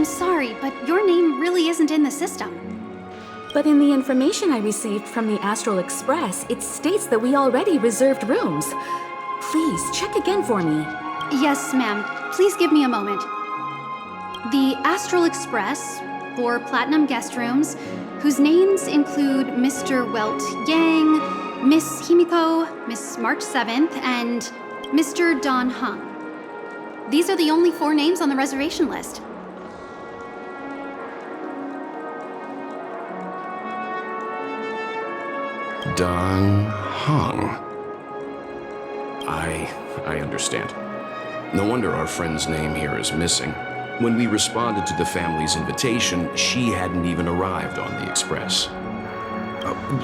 I'm sorry, but your name really isn't in the system. But in the information I received from the Astral Express, it states that we already reserved rooms. Please, check again for me. Yes, ma'am. Please give me a moment. The Astral Express, 4 platinum guest rooms, whose names include Mr. Welt Yang, Miss Himeko, Miss March 7th, and Mr. Don Hung. These are the only 4 names on the reservation list. Don Hung. I understand. No wonder our friend's name here is missing. When we responded to the family's invitation, she hadn't even arrived on the express.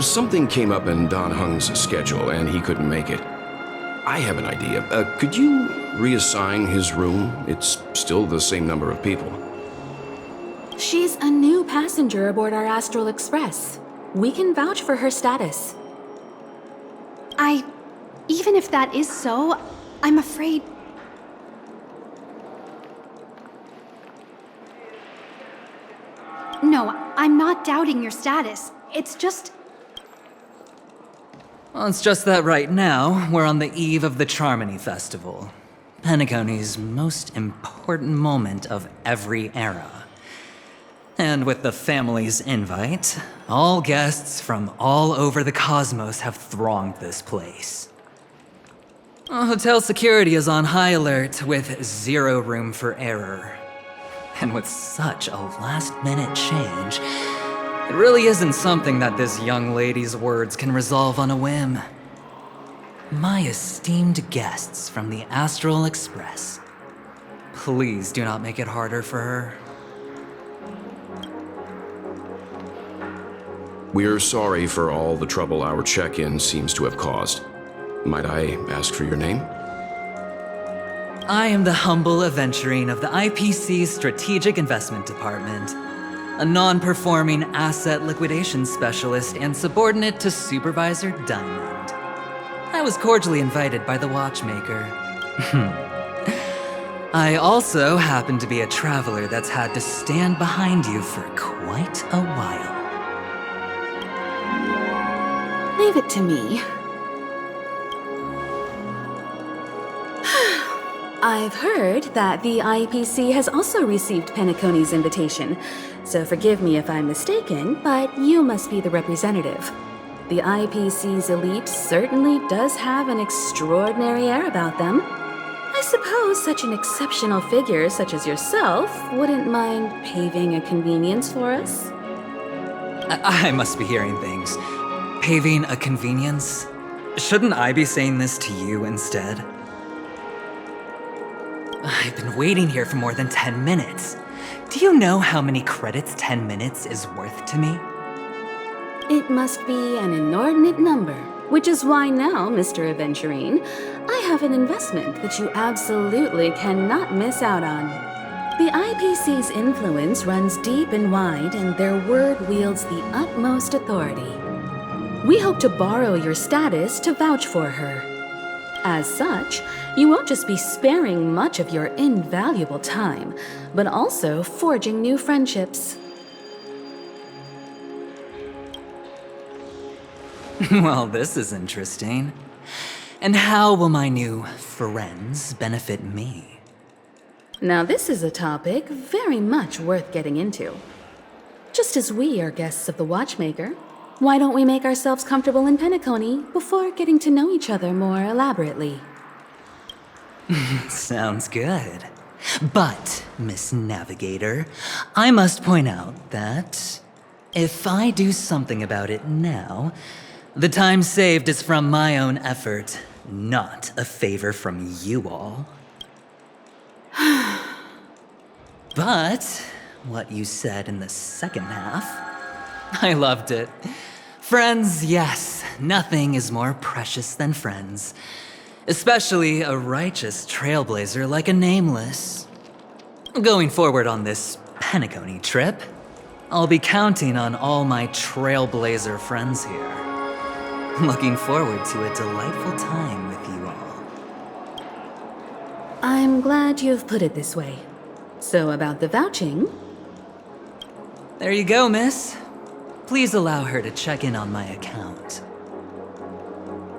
Something came up in Don Hung's schedule, and he couldn't make it. I have an idea. Could you reassign his room? It's still the same number of people. She's a new passenger aboard our Astral Express. We can vouch for her status. Even if that is so, I'm afraid... No, I'm not doubting your status. It's just... Well, it's just that right now, we're on the eve of the Charmony Festival. Penacony's most important moment of every era. And with the family's invite, all guests from all over the cosmos have thronged this place. Hotel security is on high alert with 0 room for error. And with such a last-minute change, it really isn't something that this young lady's words can resolve on a whim. My esteemed guests from the Astral Express, please do not make it harder for her. We're sorry for all the trouble our check-in seems to have caused. Might I ask for your name? I am the humble Aventurine of the IPC's Strategic Investment Department, a non-performing asset liquidation specialist and subordinate to Supervisor Diamond. I was cordially invited by the watchmaker. I also happen to be a traveler that's had to stand behind you for quite a while. Leave it to me. I've heard that the IPC has also received Penacony's invitation, so forgive me if I'm mistaken, but you must be the representative. The IPC's elite certainly does have an extraordinary air about them. I suppose such an exceptional figure such as yourself wouldn't mind paving a convenience for us? I must be hearing things. Paving a convenience? Shouldn't I be saying this to you instead? I've been waiting here for more than 10 minutes. Do you know how many credits 10 minutes is worth to me? It must be an inordinate number, which is why now, Mr. Aventurine, I have an investment that you absolutely cannot miss out on. The IPC's influence runs deep and wide, and their word wields the utmost authority. We hope to borrow your status to vouch for her. As such, you won't just be sparing much of your invaluable time, but also forging new friendships. Well, this is interesting. And how will my new friends benefit me? Now this is a topic very much worth getting into. Just as we are guests of the Watchmaker, why don't we make ourselves comfortable in Penacony before getting to know each other more elaborately? Sounds good. But, Miss Navigator, I must point out that if I do something about it now, the time saved is from my own effort, not a favor from you all. But what you said in the second half, I loved it. Friends, yes, nothing is more precious than friends. Especially a righteous trailblazer like a Nameless. Going forward on this Penacony trip, I'll be counting on all my trailblazer friends here. Looking forward to a delightful time with you all. I'm glad you've put it this way. So about the vouching, There you go, miss. Please allow her to check in on my account.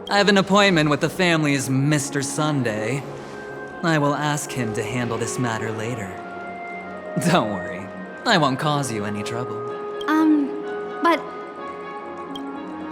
I have an appointment with the family's Mr. Sunday. I will ask him to handle this matter later. Don't worry, I won't cause you any trouble. But